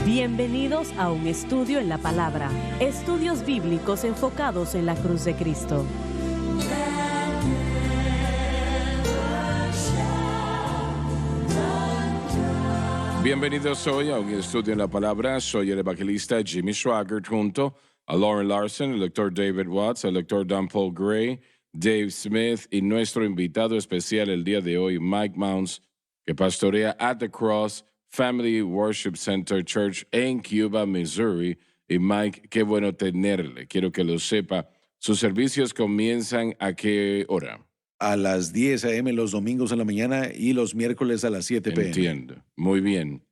Bienvenidos a un estudio en la palabra. Estudios bíblicos enfocados en la cruz de Cristo. Bienvenidos hoy a un estudio en la palabra. Soy el evangelista Jimmy Swaggart junto a Lauren Larson, el doctor David Watts, el doctor Dan Paul Gray, Dave Smith y nuestro invitado especial el día de hoy, Mike Mounts, que pastorea At the Cross Family Worship Center Church en Cuba, Missouri. Y Mike, qué bueno tenerle. Quiero que lo sepa. Sus servicios comienzan ¿a qué hora? A las 10 a.m. los domingos en la mañana y los miércoles a las 7 p.m. Entiendo. Muy bien.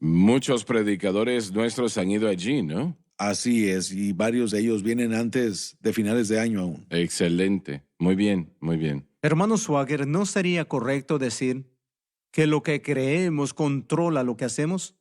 Muchos predicadores nuestros han ido allí, ¿no? Así es, y varios de ellos vienen antes de finales de año aún. Excelente. Muy bien, muy bien. Hermano Swaggart, ¿no sería correcto decir que lo que creemos controla lo que hacemos?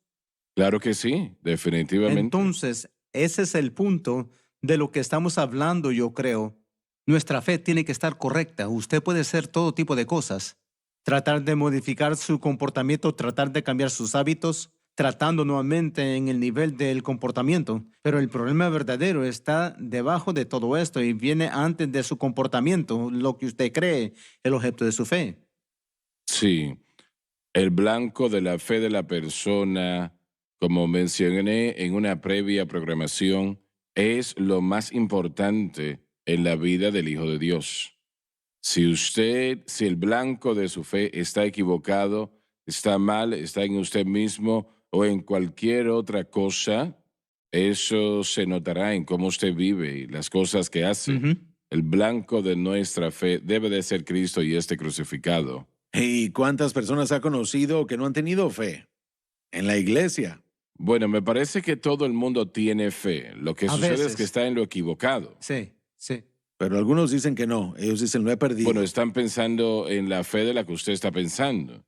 Claro que sí, definitivamente. Entonces, ese es el punto de lo que estamos hablando, yo creo. Nuestra fe tiene que estar correcta. Usted puede hacer todo tipo de cosas. Tratar de modificar su comportamiento, tratar de cambiar sus hábitos, tratando nuevamente en el nivel del comportamiento. Pero el problema verdadero está debajo de todo esto y viene antes de su comportamiento, lo que usted cree, el objeto de su fe. Sí, el blanco de la fe de la persona, como mencioné en una previa programación, es lo más importante en la vida del Hijo de Dios. Si el blanco de su fe está equivocado, está mal, está en usted mismo o en cualquier otra cosa, eso se notará en cómo usted vive y las cosas que hace. El blanco de nuestra fe debe de ser Cristo y este crucificado. ¿Y cuántas personas ha conocido que no han tenido fe? En la iglesia. Bueno, me parece que todo el mundo tiene fe. Lo que A sucede es veces. que está en lo equivocado. Sí, sí. Pero algunos dicen que no. Ellos dicen, lo he perdido. Bueno, están pensando en la fe de la que usted está pensando.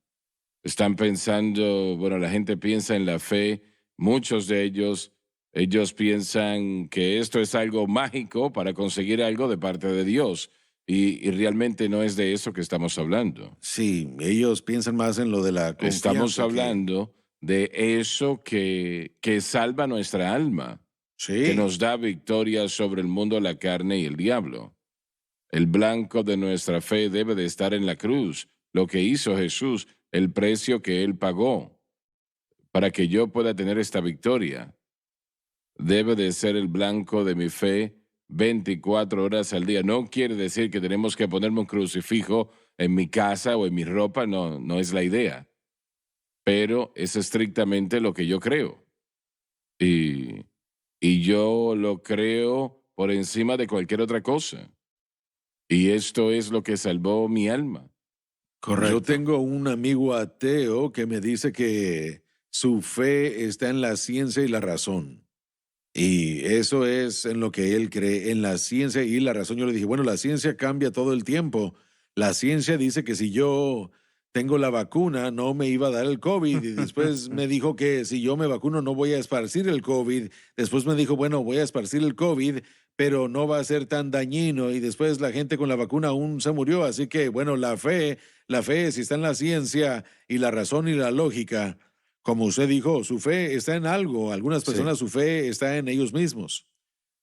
Están pensando, bueno, la gente piensa en la fe, muchos de ellos piensan que esto es algo mágico para conseguir algo de parte de Dios. Y realmente no es de eso que estamos hablando. Sí, ellos piensan más en lo de la confianza. Estamos hablando de eso que salva nuestra alma, que Sí. nos da victoria sobre el mundo, la carne y el diablo. El blanco de nuestra fe debe de estar en la cruz, lo que hizo Jesús, el precio que Él pagó, para que yo pueda tener esta victoria. Debe de ser el blanco de mi fe 24 horas al día. No quiere decir que tenemos que ponerme un crucifijo en mi casa o en mi ropa, no es la idea. Pero es estrictamente lo que yo creo. Y yo lo creo por encima de cualquier otra cosa. Y esto es lo que salvó mi alma. Correcto. Yo tengo un amigo ateo que me dice que su fe está en la ciencia y la razón. Y eso es en lo que él cree, en la ciencia y la razón. Yo le dije, bueno, la ciencia cambia todo el tiempo. La ciencia dice que si yo tengo la vacuna, no me iba a dar el COVID. Y después me dijo que si yo me vacuno, no voy a esparcir el COVID. Después me dijo, bueno, voy a esparcir el COVID, pero no va a ser tan dañino. Y después la gente con la vacuna aún se murió. Así que, bueno, la fe, si está en la ciencia y la razón y la lógica. Como usted dijo, su fe está en algo. Algunas personas su fe está en ellos mismos.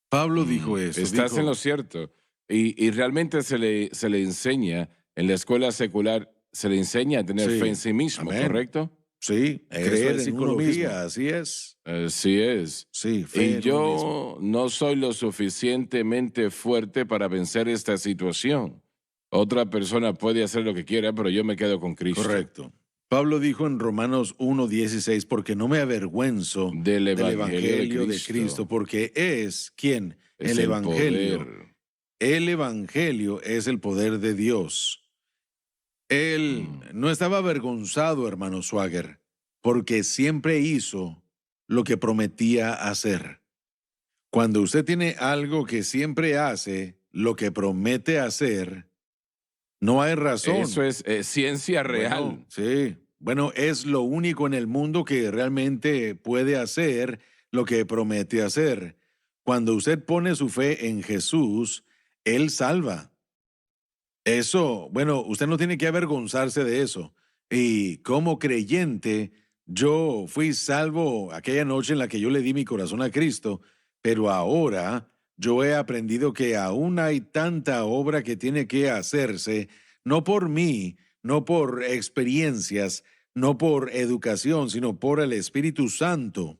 Pablo dijo eso. Estás dijo, en lo cierto. Y realmente se le enseña, en la escuela secular, se le enseña a tener Sí. fe en sí mismo, Amén. ¿correcto? Sí, Eso creer es en uno psicología, mismo. Así es. Así es. Sí, fe Y en uno yo no soy lo suficientemente fuerte para vencer esta situación. Otra persona puede hacer lo que quiera, pero yo me quedo con Cristo. Correcto. Pablo dijo en Romanos 1:16, porque no me avergüenzo Del Evangelio de Cristo, porque es, ¿quién? Es El Evangelio. poder. El Evangelio es el poder de Dios. Él no estaba avergonzado, hermano Swaggart, porque siempre hizo lo que prometía hacer. Cuando usted tiene algo que siempre hace, lo que promete hacer, no hay razón. Eso es ciencia real. Bueno, sí. Bueno, es lo único en el mundo que realmente puede hacer lo que promete hacer. Cuando usted pone su fe en Jesús, Él salva. Eso, bueno, usted no tiene que avergonzarse de eso. Y como creyente, yo fui salvo aquella noche en la que yo le di mi corazón a Cristo, pero ahora yo he aprendido que aún hay tanta obra que tiene que hacerse, no por mí, no por experiencias, no por educación, sino por el Espíritu Santo.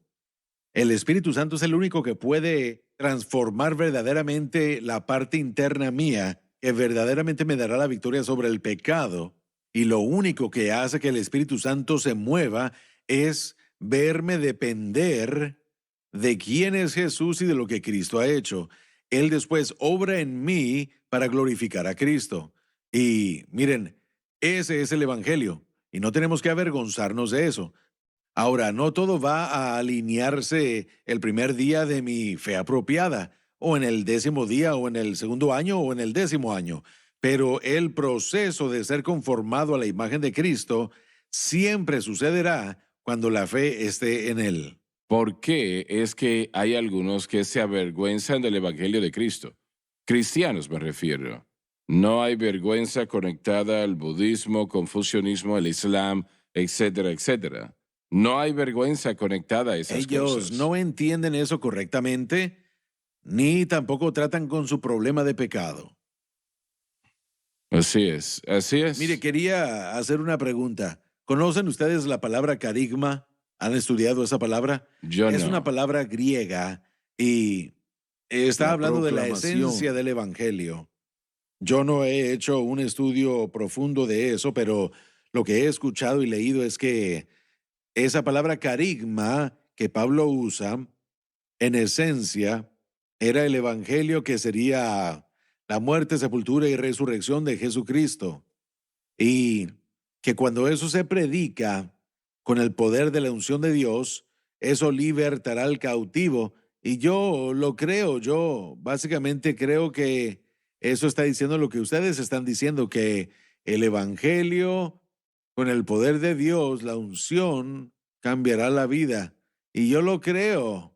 El Espíritu Santo es el único que puede transformar verdaderamente la parte interna mía, que verdaderamente me dará la victoria sobre el pecado. Y lo único que hace que el Espíritu Santo se mueva es verme depender de quién es Jesús y de lo que Cristo ha hecho. Él después obra en mí para glorificar a Cristo. Y miren, ese es el Evangelio. Y no tenemos que avergonzarnos de eso. Ahora, no todo va a alinearse el primer día de mi fe apropiada, o en el 10º día, o en el segundo año, o en el 10º año, pero el proceso de ser conformado a la imagen de Cristo siempre sucederá cuando la fe esté en Él. ¿Por qué es que hay algunos que se avergüenzan del Evangelio de Cristo? Cristianos me refiero. No hay vergüenza conectada al budismo, confucianismo, el islam, etcétera, etcétera. No hay vergüenza conectada a esas Ellos cosas. no entienden eso correctamente, ni tampoco tratan con su problema de pecado. Así es, así es. Mire, quería hacer una pregunta. ¿Conocen ustedes la palabra carigma? ¿Han estudiado esa palabra? Yo Es no. una palabra griega y está La hablando de la proclamación. esencia del Evangelio. Yo no he hecho un estudio profundo de eso, pero lo que he escuchado y leído es que esa palabra carigma que Pablo usa, en esencia, era el Evangelio que sería la muerte, sepultura y resurrección de Jesucristo. Y que cuando eso se predica con el poder de la unción de Dios, eso libertará al cautivo. Y yo lo creo, yo básicamente creo que eso está diciendo lo que ustedes están diciendo, que el Evangelio, con el poder de Dios, la unción, cambiará la vida. Y yo lo creo.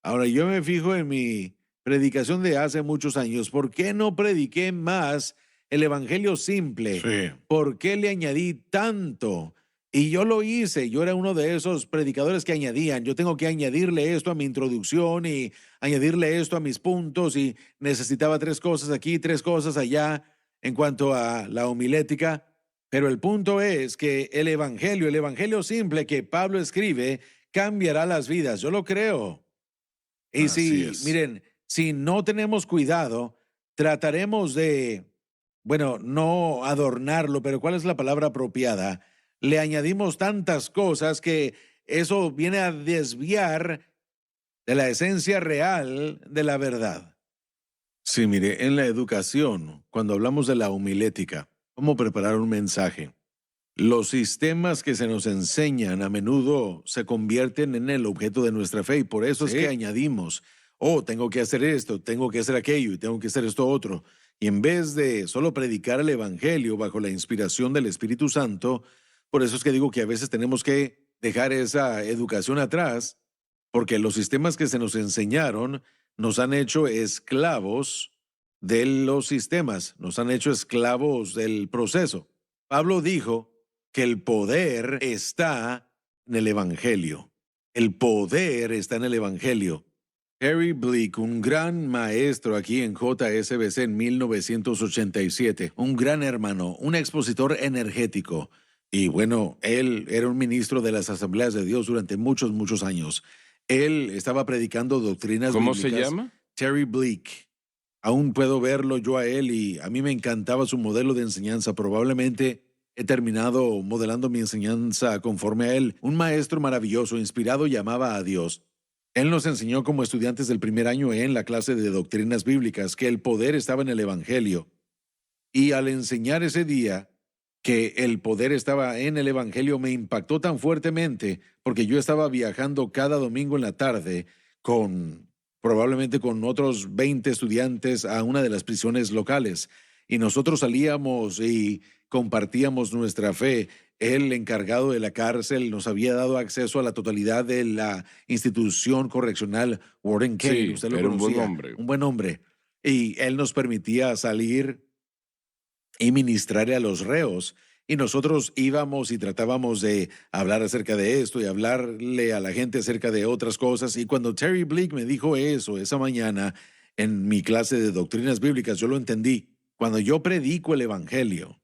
Ahora, yo me fijo en mi predicación de hace muchos años. ¿Por qué no prediqué más el Evangelio simple? Sí. ¿Por qué le añadí tanto? Y yo lo hice, yo era uno de esos predicadores que añadían, yo tengo que añadirle esto a mi introducción y añadirle esto a mis puntos y necesitaba 3 cosas aquí, 3 cosas allá en cuanto a la homilética. Pero el punto es que el Evangelio simple que Pablo escribe, cambiará las vidas, yo lo creo. Y Así es. miren, si no tenemos cuidado, trataremos de, bueno, no adornarlo, pero ¿cuál es la palabra apropiada? Le añadimos tantas cosas que eso viene a desviar de la esencia real de la verdad. Sí, mire, en la educación, cuando hablamos de la homilética, cómo preparar un mensaje, los sistemas que se nos enseñan a menudo se convierten en el objeto de nuestra fe y por eso es Sí. que añadimos, oh, tengo que hacer esto, tengo que hacer aquello y tengo que hacer esto otro. Y en vez de solo predicar el Evangelio bajo la inspiración del Espíritu Santo, por eso es que digo que a veces tenemos que dejar esa educación atrás, porque los sistemas que se nos enseñaron nos han hecho esclavos de los sistemas, nos han hecho esclavos del proceso. Pablo dijo que el poder está en el Evangelio. El poder está en el Evangelio. Terry Bleak, un gran maestro aquí en JSBC en 1987, un gran hermano, un expositor energético. Y bueno, él era un ministro de las Asambleas de Dios durante muchos, muchos años. Él estaba predicando doctrinas ¿Cómo bíblicas. se llama? Terry Bleak. Aún puedo verlo yo a él y a mí me encantaba su modelo de enseñanza. Probablemente he terminado modelando mi enseñanza conforme a él. Un maestro maravilloso, inspirado y amaba a Dios. Él nos enseñó como estudiantes del primer año en la clase de doctrinas bíblicas que el poder estaba en el Evangelio. Y al enseñar ese día que el poder estaba en el Evangelio, me impactó tan fuertemente porque yo estaba viajando cada domingo en la tarde probablemente con otros 20 estudiantes a una de las prisiones locales. Y nosotros salíamos y compartíamos nuestra fe. El encargado de la cárcel nos había dado acceso a la totalidad de la institución correccional Warden Cade. Sí, Usted lo era un buen conocía. hombre. Un buen hombre. Y él nos permitía salir y ministrarle a los reos. y nosotros íbamos y tratábamos de hablar acerca de esto y hablarle a la gente acerca de otras cosas. Y cuando Terry Bleak me dijo eso esa mañana en mi clase de doctrinas bíblicas, yo lo entendí. Cuando yo predico el Evangelio,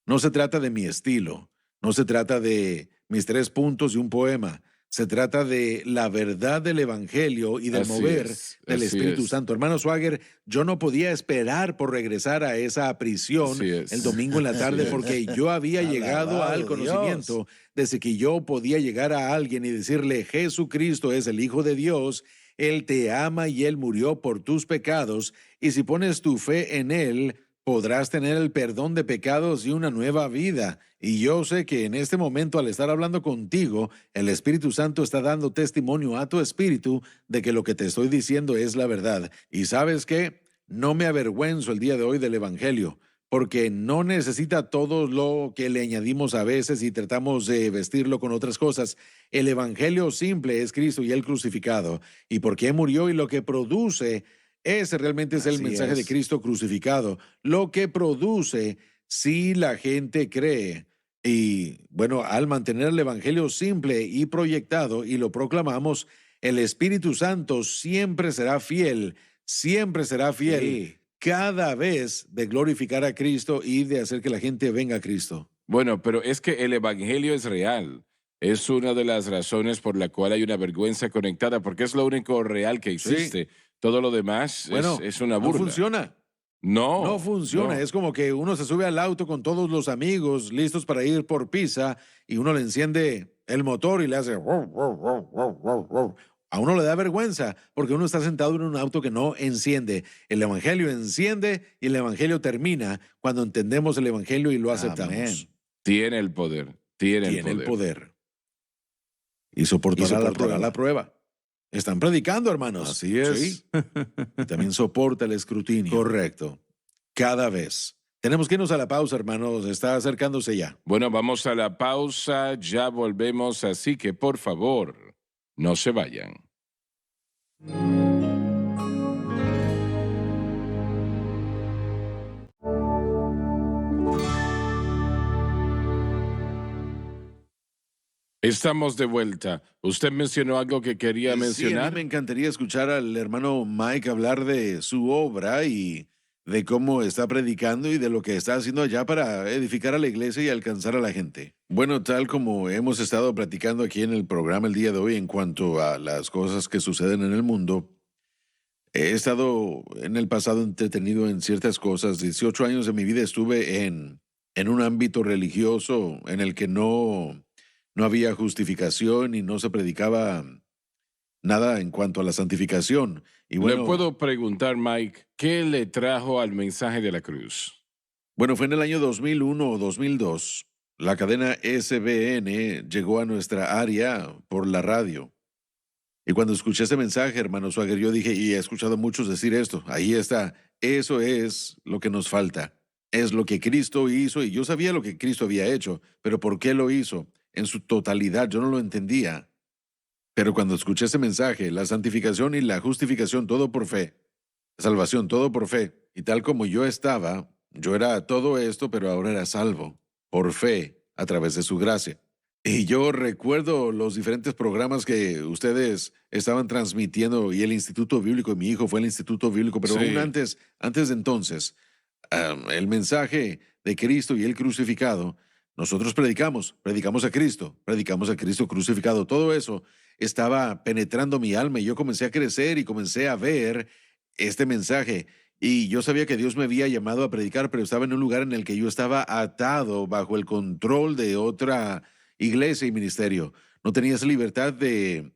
no se trata de mi estilo, no se trata de mis 3 puntos y un poema. Se trata de la verdad del Evangelio y del Así mover es, del así Espíritu es. Santo. Hermano Swagger, yo no podía esperar por regresar a esa prisión Así es. el domingo en la tarde Así es. porque yo había llegado al Alabado conocimiento de que yo podía llegar a alguien y decirle, Jesucristo es el Hijo de Dios, Él te ama y Él murió por tus pecados, y si pones tu fe en Él, podrás tener el perdón de pecados y una nueva vida. Y yo sé que en este momento, al estar hablando contigo, el Espíritu Santo está dando testimonio a tu espíritu de que lo que te estoy diciendo es la verdad. Y ¿sabes qué? No me avergüenzo el día de hoy del Evangelio, porque no necesita todo lo que le añadimos a veces y tratamos de vestirlo con otras cosas. El Evangelio simple es Cristo y Él crucificado. Y por qué murió y lo que produce, ese realmente es el Así mensaje de es. Cristo crucificado. Lo que produce si la gente cree. Y bueno, al mantener el Evangelio simple y proyectado y lo proclamamos, el Espíritu Santo siempre será fiel Sí. cada vez de glorificar a Cristo y de hacer que la gente venga a Cristo. Bueno, pero es que el Evangelio es real. Es una de las razones por la cual hay una vergüenza conectada, porque es lo único real que Sí. existe. Todo lo demás Bueno, es una no burla. funciona. No, No funciona. no. Es como que uno se sube al auto con todos los amigos listos para ir por pizza y uno le enciende el motor y le hace... "Wow, wow, wow, wow, wow, wow". A uno le da vergüenza porque uno está sentado en un auto que no enciende. El Evangelio enciende y el Evangelio termina cuando entendemos el Evangelio y lo aceptamos. Amén. Tiene el poder. Tiene Tiene el el poder. poder. Y soportará la prueba. Están predicando, hermanos. Así es. Sí. Y también soporta el escrutinio. Correcto. Cada vez. Tenemos que irnos a la pausa, hermanos. Está acercándose ya. Bueno, vamos a la pausa. Ya volvemos, así que por favor, no se vayan. Estamos de vuelta. ¿Usted mencionó algo que quería Sí, a mencionar? mí me encantaría escuchar al hermano Mike hablar de su obra y de cómo está predicando y de lo que está haciendo allá para edificar a la iglesia y alcanzar a la gente. Bueno, tal como hemos estado platicando aquí en el programa el día de hoy en cuanto a las cosas que suceden en el mundo, he estado en el pasado entretenido en ciertas cosas. 18 años de mi vida estuve en un ámbito religioso en el que no había justificación y no se predicaba nada en cuanto a la santificación. Y bueno, Le puedo preguntar, Mike, ¿qué le trajo al mensaje de la cruz? bueno, fue en el año 2001 o 2002. La cadena SBN llegó a nuestra área por la radio. Y cuando escuché ese mensaje, hermano Swagger, yo dije, y he escuchado a muchos decir esto, ahí está, eso es lo que nos falta. Es lo que Cristo hizo y yo sabía lo que Cristo había hecho, pero ¿por qué lo hizo? En su totalidad, yo no lo entendía. Pero cuando escuché ese mensaje, la santificación y la justificación, todo por fe, la salvación, todo por fe, y tal como yo estaba, yo era todo esto, pero ahora era salvo, por fe, a través de su gracia. Y yo recuerdo los diferentes programas que ustedes estaban transmitiendo y el Instituto Bíblico, y mi hijo fue el Instituto Bíblico, pero Sí. aún antes de entonces, el mensaje de Cristo y el crucificado, nosotros predicamos a Cristo crucificado, todo eso estaba penetrando mi alma y yo comencé a crecer y comencé a ver este mensaje. Y yo sabía que Dios me había llamado a predicar, pero estaba en un lugar en el que yo estaba atado bajo el control de otra iglesia y ministerio. No tenía esa libertad de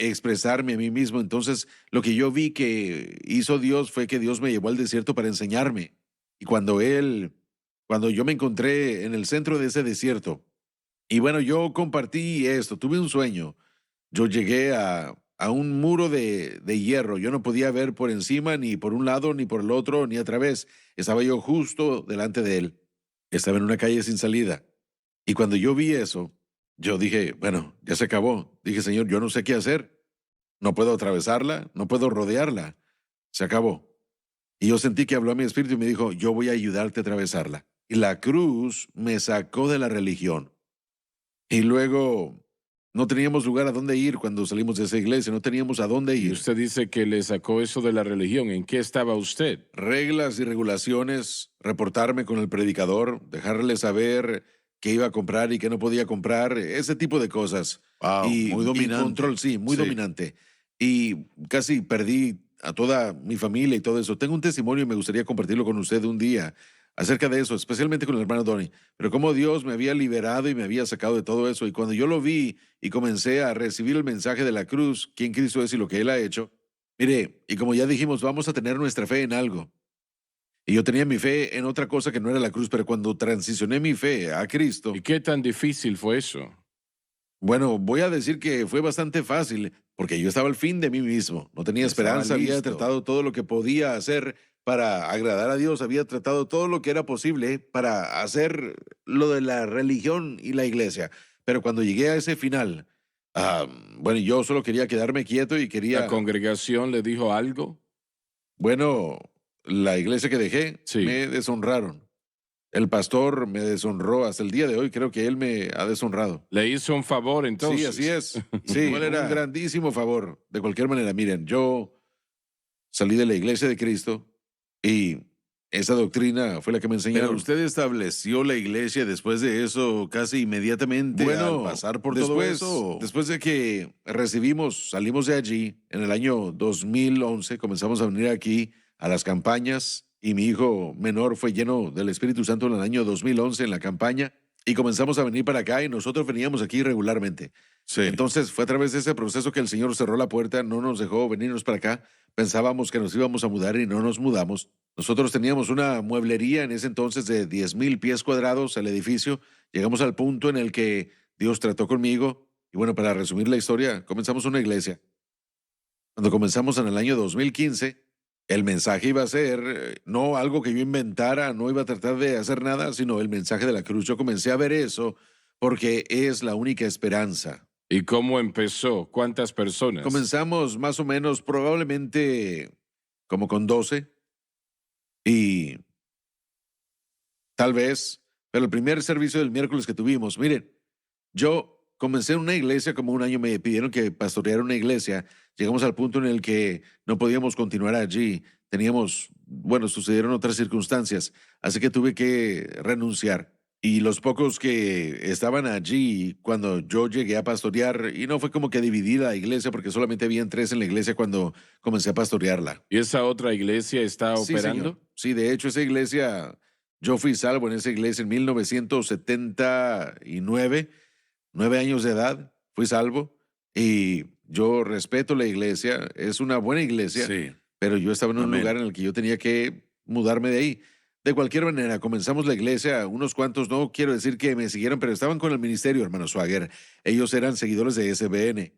expresarme a mí mismo. Entonces, lo que yo vi que hizo Dios fue que Dios me llevó al desierto para enseñarme. Y cuando yo me encontré en el centro de ese desierto, y bueno, yo compartí esto, tuve un sueño. Yo llegué a un muro de hierro. Yo no podía ver por encima, ni por un lado, ni por el otro, ni a través. Estaba yo justo delante de él. Estaba en una calle sin salida. Y cuando yo vi eso, yo dije, bueno, ya se acabó. Dije, Señor, yo no sé qué hacer. No puedo atravesarla, no puedo rodearla. Se acabó. Y yo sentí que habló a mi espíritu y me dijo, yo voy a ayudarte a atravesarla. y la cruz me sacó de la religión. Y luego no teníamos lugar a dónde ir cuando salimos de esa iglesia, no teníamos a dónde Y ir. usted dice que le sacó eso de la religión. ¿En qué estaba usted? Reglas y regulaciones, reportarme con el predicador, dejarle saber qué iba a comprar y qué no podía comprar, ese tipo de cosas. Wow, muy Y dominante. control, sí, muy Sí. dominante. Y casi perdí a toda mi familia y todo eso. Tengo un testimonio y me gustaría compartirlo con usted un día acerca de eso, especialmente con el hermano Donnie. Pero cómo Dios me había liberado y me había sacado de todo eso. Y cuando yo lo vi y comencé a recibir el mensaje de la cruz, quién Cristo es y lo que Él ha hecho, mire, y como ya dijimos, vamos a tener nuestra fe en algo. Y yo tenía mi fe en otra cosa que no era la cruz, pero cuando transicioné mi fe a Cristo, ¿Y qué tan difícil fue eso? bueno, voy a decir que fue bastante fácil, porque yo estaba al fin de mí mismo. No tenía Estaba esperanza, había listo. tratado todo lo que podía hacer para agradar a Dios, había tratado todo lo que era posible para hacer lo de la religión y la iglesia. Pero cuando llegué a ese final, bueno, yo solo quería quedarme quieto y ¿La quería, congregación le dijo algo? bueno, la iglesia que dejé Sí. me deshonraron. El pastor me deshonró hasta el día de hoy, creo que él me ha deshonrado. ¿Le hizo un favor entonces? Sí, así es. Sí, ¿Cuál era? un grandísimo favor. De cualquier manera, miren, yo salí de la iglesia de Cristo y esa doctrina fue la que me Pero enseñaron. usted estableció la iglesia después de eso casi inmediatamente al pasar por todo eso. después de que salimos de allí en el año 2011, comenzamos a venir aquí a las campañas y mi hijo menor fue lleno del Espíritu Santo en el año 2011 en la campaña y comenzamos a venir para acá y nosotros veníamos aquí regularmente. Sí. Entonces fue a través de ese proceso que el Señor cerró la puerta, no nos dejó venirnos para acá. Pensábamos que nos íbamos a mudar y no nos mudamos. Nosotros teníamos una mueblería en ese entonces de 10,000 pies cuadrados, el edificio. Llegamos al punto en el que Dios trató conmigo. Y bueno, para resumir la historia, comenzamos una iglesia. Cuando comenzamos en el año 2015, el mensaje iba a ser no algo que yo inventara, no iba a tratar de hacer nada, sino el mensaje de la cruz. Yo comencé a ver eso porque es la única esperanza. ¿Y cómo empezó? ¿Cuántas personas? Comenzamos más o menos, probablemente como con 12 y tal vez, pero el primer servicio del miércoles que tuvimos, miren, yo comencé en una iglesia como un año, me pidieron que pastoreara una iglesia, llegamos al punto en el que no podíamos continuar allí, bueno, sucedieron otras circunstancias, así que tuve que renunciar. Y los pocos que estaban allí cuando yo llegué a pastorear, y no fue como que dividí la iglesia porque solamente habían 3 en la iglesia cuando comencé a pastorearla. ¿Y esa otra iglesia está Sí, operando? señor. Sí, de hecho, esa iglesia, yo fui salvo en esa iglesia en 1979, 9 años de edad, fui salvo y yo respeto la iglesia, es una buena iglesia, Sí. pero yo estaba en un Amén. lugar en el que yo tenía que mudarme de ahí. De cualquier manera, comenzamos la iglesia, unos cuantos, no quiero decir que me siguieron, pero estaban con el ministerio, hermano Swagger. Ellos eran seguidores de SBN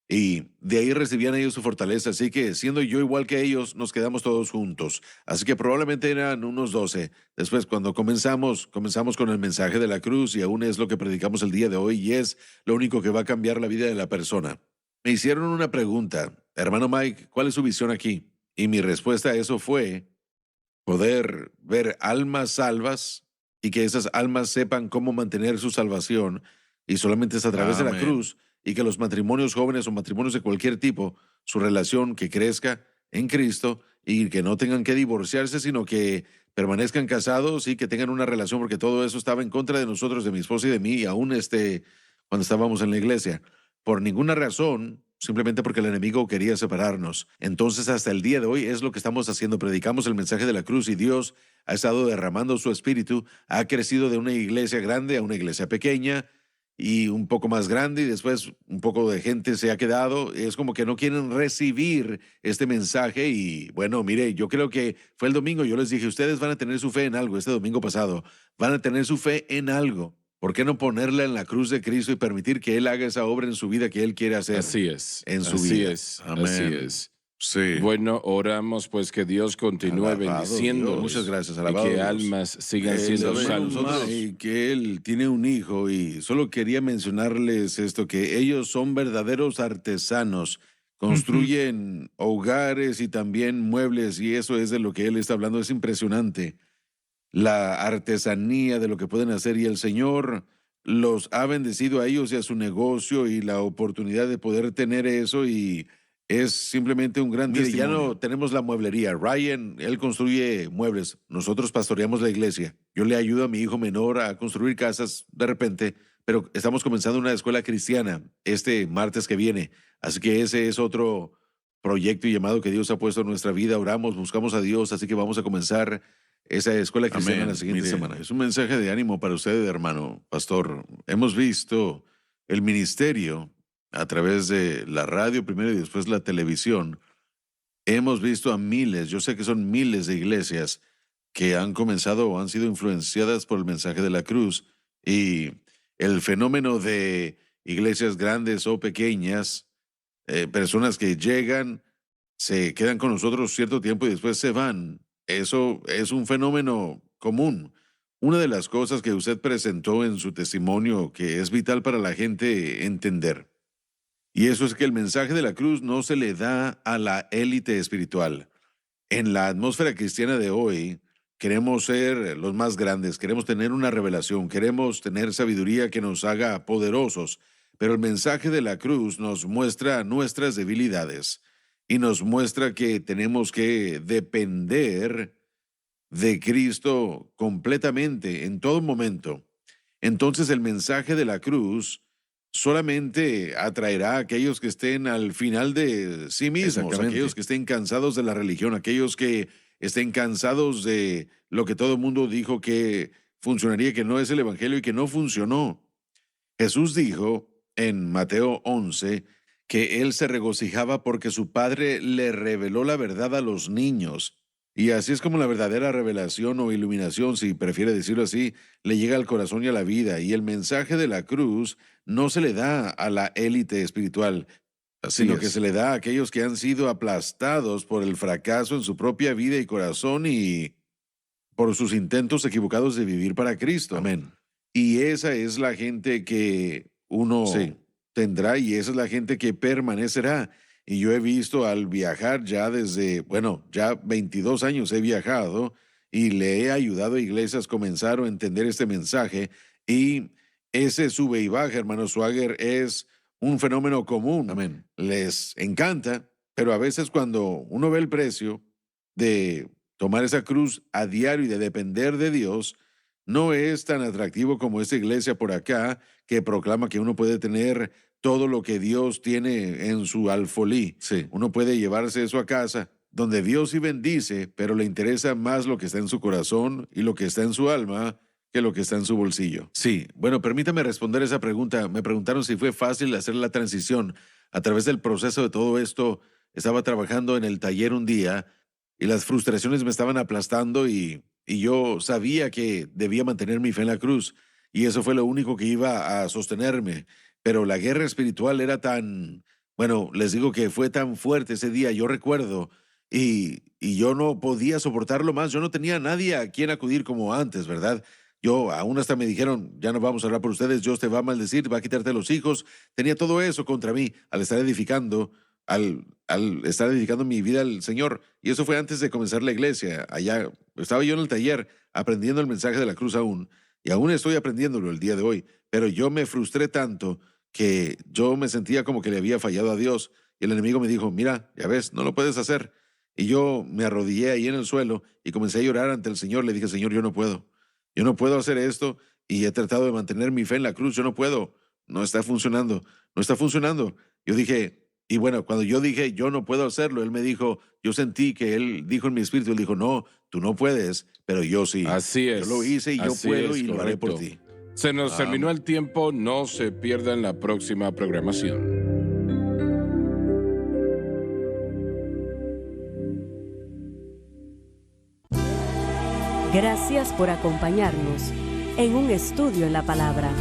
y de ahí recibían ellos su fortaleza, así que siendo yo igual que ellos, nos quedamos todos juntos. Así que probablemente eran unos 12. Después, cuando comenzamos con el mensaje de la cruz y aún es lo que predicamos el día de hoy y es lo único que va a cambiar la vida de la persona. Me hicieron una pregunta, hermano Mike, ¿cuál es su visión aquí? Y mi respuesta a eso fue poder ver almas salvas y que esas almas sepan cómo mantener su salvación y solamente es a través de la Amén. cruz y que los matrimonios jóvenes o matrimonios de cualquier tipo, su relación que crezca en Cristo y que no tengan que divorciarse, sino que permanezcan casados y que tengan una relación, porque todo eso estaba en contra de nosotros, de mi esposa y de mí, y aún cuando estábamos en la iglesia. Por ninguna razón, simplemente porque el enemigo quería separarnos. Entonces, hasta el día de hoy es lo que estamos haciendo. Predicamos el mensaje de la cruz y Dios ha estado derramando su espíritu. Ha crecido de una iglesia grande a una iglesia pequeña y un poco más grande y después un poco de gente se ha quedado. Es como que no quieren recibir este mensaje y bueno, mire, yo creo que fue el domingo, yo les dije, ustedes van a tener su fe en algo, este domingo pasado, van a tener su fe en algo. ¿Por qué no ponerla en la cruz de Cristo y permitir que Él haga esa obra en su vida que Él quiere hacer? Así es. En su así vida. es. Amén. Así es. Sí. Bueno, oramos pues que Dios continúe Alabado bendiciéndolos. Dios. Muchas gracias, Y alabado que Dios. almas sigan El siendo hermano salvos. Mike, que él tiene un hijo y solo quería mencionarles esto, que ellos son verdaderos artesanos, construyen hogares y también muebles y eso es de lo que él está hablando, es impresionante. la artesanía de lo que pueden hacer, y el Señor los ha bendecido a ellos y a su negocio y la oportunidad de poder tener eso, y es simplemente un gran testimonio. Ya no tenemos la mueblería. Ryan, él construye muebles. Nosotros pastoreamos la iglesia. Yo le ayudo a mi hijo menor a construir casas de repente, pero estamos comenzando una escuela cristiana este martes que viene. Así que ese es otro proyecto y llamado que Dios ha puesto en nuestra vida. Oramos, buscamos a Dios, así que vamos a comenzar esa escuela cristiana la siguiente semana. Es un mensaje de ánimo para usted, hermano pastor. Hemos visto el ministerio a través de la radio primero y después la televisión. Hemos visto a miles, yo sé que son miles de iglesias que han comenzado o han sido influenciadas por el mensaje de la cruz, y el fenómeno de iglesias grandes o pequeñas, personas que llegan, se quedan con nosotros cierto tiempo y después se van. Eso es un fenómeno común. Una de las cosas que usted presentó en su testimonio que es vital para la gente entender, y eso es que el mensaje de la cruz no se le da a la élite espiritual. En la atmósfera cristiana de hoy, queremos ser los más grandes, queremos tener una revelación, queremos tener sabiduría que nos haga poderosos, pero el mensaje de la cruz nos muestra nuestras debilidades y nos muestra que tenemos que depender de Cristo completamente en todo momento. Entonces el mensaje de la cruz solamente atraerá a aquellos que estén al final de sí mismos, aquellos que estén cansados de la religión, aquellos que estén cansados de lo que todo el mundo dijo que funcionaría, que no es el evangelio y que no funcionó. Jesús dijo en Mateo 11 que él se regocijaba porque su Padre le reveló la verdad a los niños. Y así es como la verdadera revelación o iluminación, si prefiere decirlo así, le llega al corazón y a la vida. Y el mensaje de la cruz no se le da a la élite espiritual, sino que se le da a aquellos que han sido aplastados por el fracaso en su propia vida y corazón y por sus intentos equivocados de vivir para Cristo. Amén. Y esa es la gente que uno tendrá, y esa es la gente que permanecerá. Y yo he visto al viajar ya desde, ya 22 años he viajado y le he ayudado a iglesias comenzar a entender este mensaje, y ese sube y baja, hermano Swagger, es un fenómeno común. Amén. Les encanta, pero a veces cuando uno ve el precio de tomar esa cruz a diario y de depender de Dios, no es tan atractivo como esta iglesia por acá que proclama que uno puede tener todo lo que Dios tiene en su alfolí. Uno puede llevarse eso a casa, donde Dios sí bendice, pero le interesa más lo que está en su corazón y lo que está en su alma que lo que está en su bolsillo. Sí, bueno, permítame responder esa pregunta. Me preguntaron si fue fácil hacer la transición. A través del proceso de todo esto, estaba trabajando en el taller un día y las frustraciones me estaban aplastando, y yo sabía que debía mantener mi fe en la cruz, y eso fue lo único que iba a sostenerme. Pero la guerra espiritual era tan, les digo que fue tan fuerte ese día, yo recuerdo, y yo no podía soportarlo más. Yo no tenía a nadie a quien acudir como antes, ¿verdad? Yo aún hasta me dijeron, ya no vamos a orar por ustedes, Dios te va a maldecir, va a quitarte los hijos. Tenía todo eso contra mí al estar edificando mi vida al Señor. Y eso fue antes de comenzar la iglesia. Allá estaba yo en el taller aprendiendo el mensaje de la cruz aún, y aún estoy aprendiéndolo el día de hoy. Pero yo me frustré tanto que yo me sentía como que le había fallado a Dios, y el enemigo me dijo, mira, ya ves, no lo puedes hacer. Y yo me arrodillé ahí en el suelo y comencé a llorar ante el Señor. Le dije, Señor, yo no puedo hacer esto, y he tratado de mantener mi fe en la cruz, yo no puedo, no está funcionando. Yo dije, y cuando yo dije, yo no puedo hacerlo, él me dijo, yo sentí que él dijo en mi espíritu, él dijo, no, tú no puedes, pero yo sí. Así es. Yo lo hice y yo puedo, y lo haré por ti. Se nos terminó el tiempo, no se pierdan la próxima programación. Gracias por acompañarnos en un estudio en la palabra.